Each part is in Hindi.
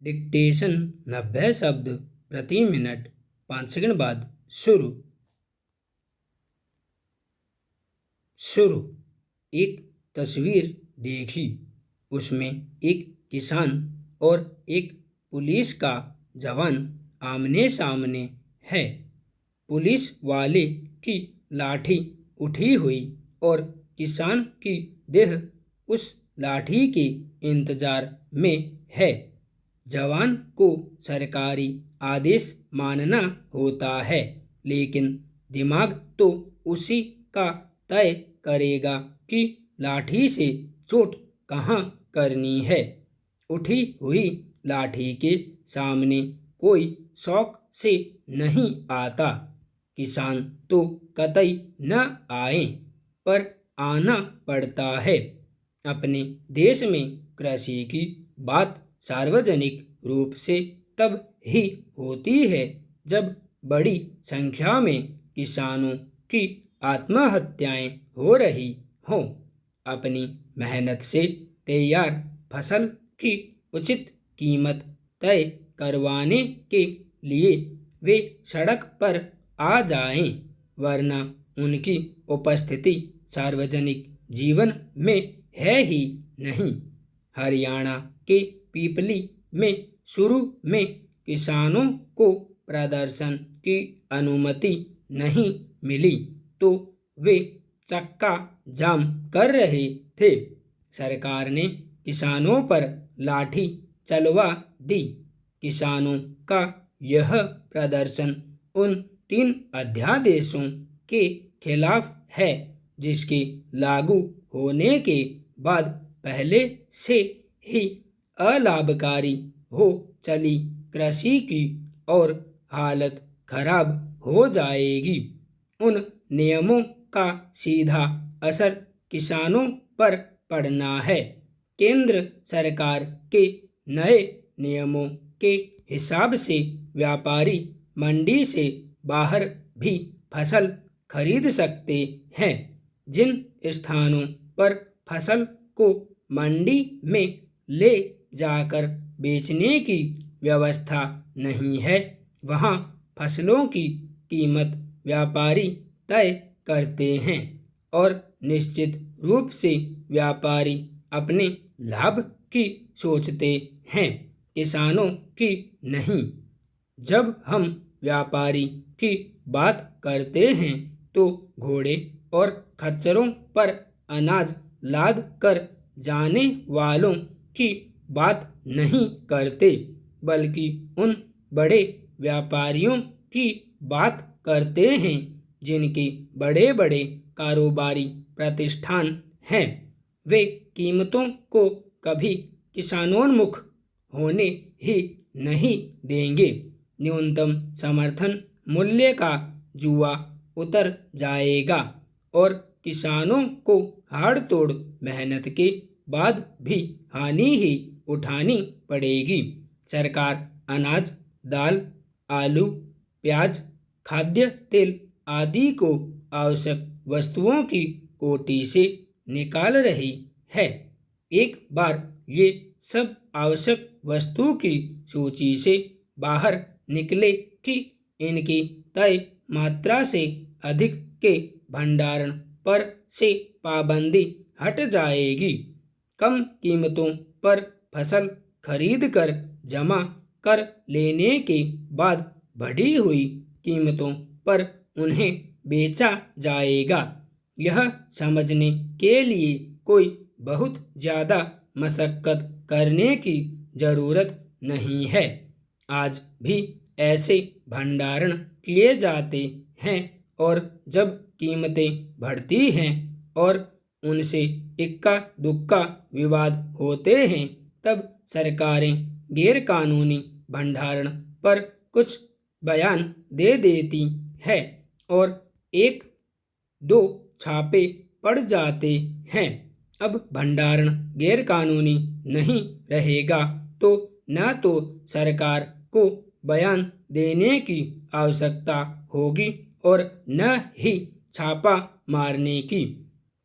डिक्टेशन 90 शब्द प्रति मिनट। 5 सेकंड बाद शुरू। एक तस्वीर देखी। उसमें एक किसान और एक पुलिस का जवान आमने सामने है। पुलिस वाले की लाठी उठी हुई और किसान की देह उस लाठी के इंतजार में है। जवान को सरकारी आदेश मानना होता है, लेकिन दिमाग तो उसी का तय करेगा कि लाठी से चोट कहाँ करनी है। उठी हुई लाठी के सामने कोई शौक से नहीं आता। किसान तो कतई न आए, पर आना पड़ता है। अपने देश में कृषि की बात सार्वजनिक रूप से तब ही होती है जब बड़ी संख्या में किसानों की आत्महत्याएं हो रही हों। अपनी मेहनत से तैयार फसल की उचित कीमत तय करवाने के लिए वे सड़क पर आ जाएं, वरना उनकी उपस्थिति सार्वजनिक जीवन में है ही नहीं। हरियाणा के पीपली में शुरू में किसानों को प्रदर्शन की अनुमति नहीं मिली तो वे चक्का जाम कर रहे थे। सरकार ने किसानों पर लाठी चलवा दी। किसानों का यह प्रदर्शन उन 3 अध्यादेशों के खिलाफ है जिसके लागू होने के बाद पहले से ही अलाभकारी हो चली कृषि की और हालत खराब हो जाएगी। उन नियमों का सीधा असर किसानों पर पड़ना है। केंद्र सरकार के नए नियमों के हिसाब से व्यापारी मंडी से बाहर भी फसल खरीद सकते हैं। जिन स्थानों पर फसल को मंडी में ले जाकर बेचने की व्यवस्था नहीं है, वहां फसलों की कीमत व्यापारी तय करते हैं और निश्चित रूप से व्यापारी अपने लाभ की सोचते हैं, किसानों की नहीं। जब हम व्यापारी की बात करते हैं तो घोड़े और खच्चरों पर अनाज लाद कर जाने वालों की बात नहीं करते, बल्कि उन बड़े व्यापारियों की बात करते हैं जिनके बड़े बड़े कारोबारी प्रतिष्ठान हैं। वे कीमतों को कभी किसानोन्मुख होने ही नहीं देंगे। न्यूनतम समर्थन मूल्य का जुआ उतर जाएगा और किसानों को हाड़ तोड़ मेहनत के बाद भी हानि ही उठानी पड़ेगी। सरकार अनाज, दाल, आलू, प्याज, खाद्य तेल आदि को आवश्यक वस्तुओं की कोटि से निकाल रही है। एक बार ये सब आवश्यक वस्तु की सूची से बाहर निकले कि इनकी तय मात्रा से अधिक के भंडारण पर से पाबंदी हट जाएगी। कम कीमतों पर फसल खरीद कर जमा कर लेने के बाद बढ़ी हुई कीमतों पर उन्हें बेचा जाएगा। यह समझने के लिए कोई बहुत ज़्यादा मशक्क़त करने की ज़रूरत नहीं है। आज भी ऐसे भंडारण किए जाते हैं और जब कीमतें बढ़ती हैं और उनसे इक्का दुक्का विवाद होते हैं, तब सरकारें गैरकानूनी भंडारण पर कुछ बयान दे देती है और 1-2 छापे पड़ जाते हैं। अब भंडारण गैरकानूनी नहीं रहेगा तो न तो सरकार को बयान देने की आवश्यकता होगी और न ही छापा मारने की।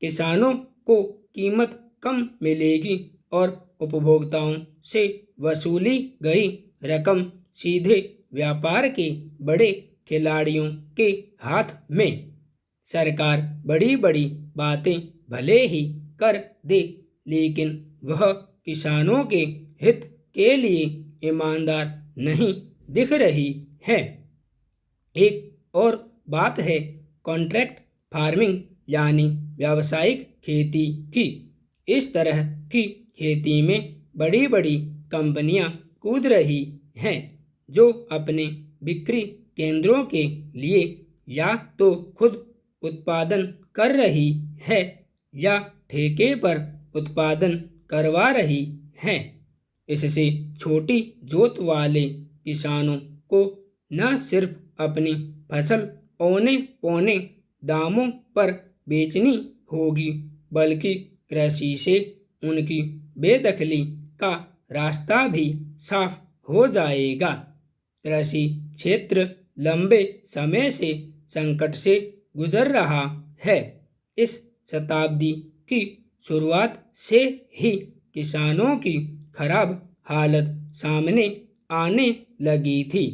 किसानों को कीमत कम मिलेगी और उपभोक्ताओं से वसूली गई रकम सीधे व्यापार के बड़े खिलाड़ियों के हाथ में। सरकार बड़ी बड़ी बातें भले ही कर दे, लेकिन वह किसानों के हित के लिए ईमानदार नहीं दिख रही है। एक और बात है कॉन्ट्रैक्ट फार्मिंग यानी व्यावसायिक खेती की। इस तरह की खेती में बड़ी बड़ी कंपनियां कूद रही हैं, जो अपने बिक्री केंद्रों के लिए या तो खुद उत्पादन कर रही है या ठेके पर उत्पादन करवा रही हैं। इससे छोटी जोत वाले किसानों को न सिर्फ अपनी फसल औने पौने दामों पर बेचनी होगी, बल्कि कृषि से उनकी बेदखली का रास्ता भी साफ हो जाएगा। कृषि क्षेत्र लंबे समय से संकट से गुजर रहा है। इस शताब्दी की शुरुआत से ही किसानों की खराब हालत सामने आने लगी थी।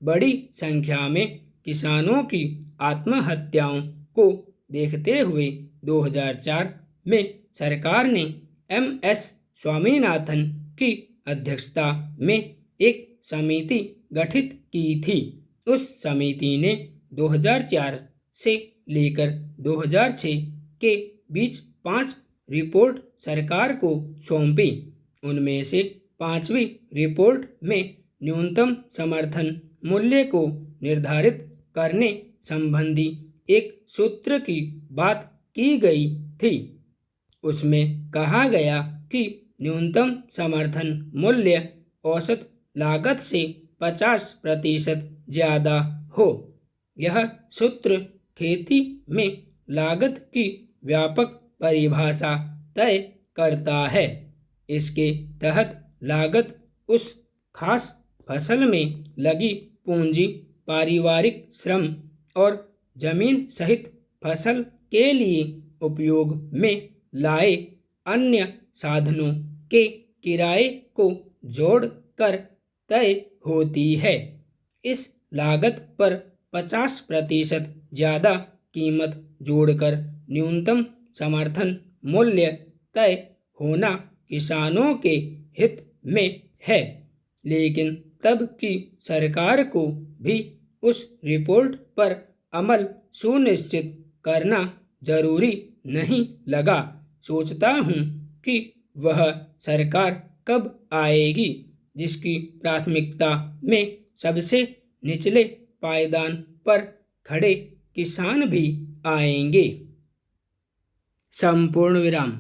बड़ी संख्या में किसानों की आत्महत्याओं को देखते हुए 2004 में सरकार ने MS स्वामीनाथन की अध्यक्षता में एक समिति गठित की थी। उस समिति ने 2004 से लेकर 2006 के बीच 5 रिपोर्ट सरकार को सौंपी। उनमें से 5वीं रिपोर्ट में न्यूनतम समर्थन मूल्य को निर्धारित करने संबंधी एक सूत्र की बात की गई थी। उसमें कहा गया कि न्यूनतम समर्थन मूल्य औसत लागत से 50% ज़्यादा हो। यह सूत्र खेती में लागत की व्यापक परिभाषा तय करता है। इसके तहत लागत उस खास फसल में लगी पूंजी, पारिवारिक श्रम और जमीन सहित फसल के लिए उपयोग में लाए अन्य साधनों के किराए को जोड़कर तय होती है। इस लागत पर 50% ज़्यादा कीमत जोड़कर न्यूनतम समर्थन मूल्य तय होना किसानों के हित में है, लेकिन तब की सरकार को भी उस रिपोर्ट पर अमल सुनिश्चित करना जरूरी नहीं लगा। सोचता हूँ कि वह सरकार कब आएगी जिसकी प्राथमिकता में सबसे निचले पायदान पर खड़े किसान भी आएंगे। संपूर्ण विराम।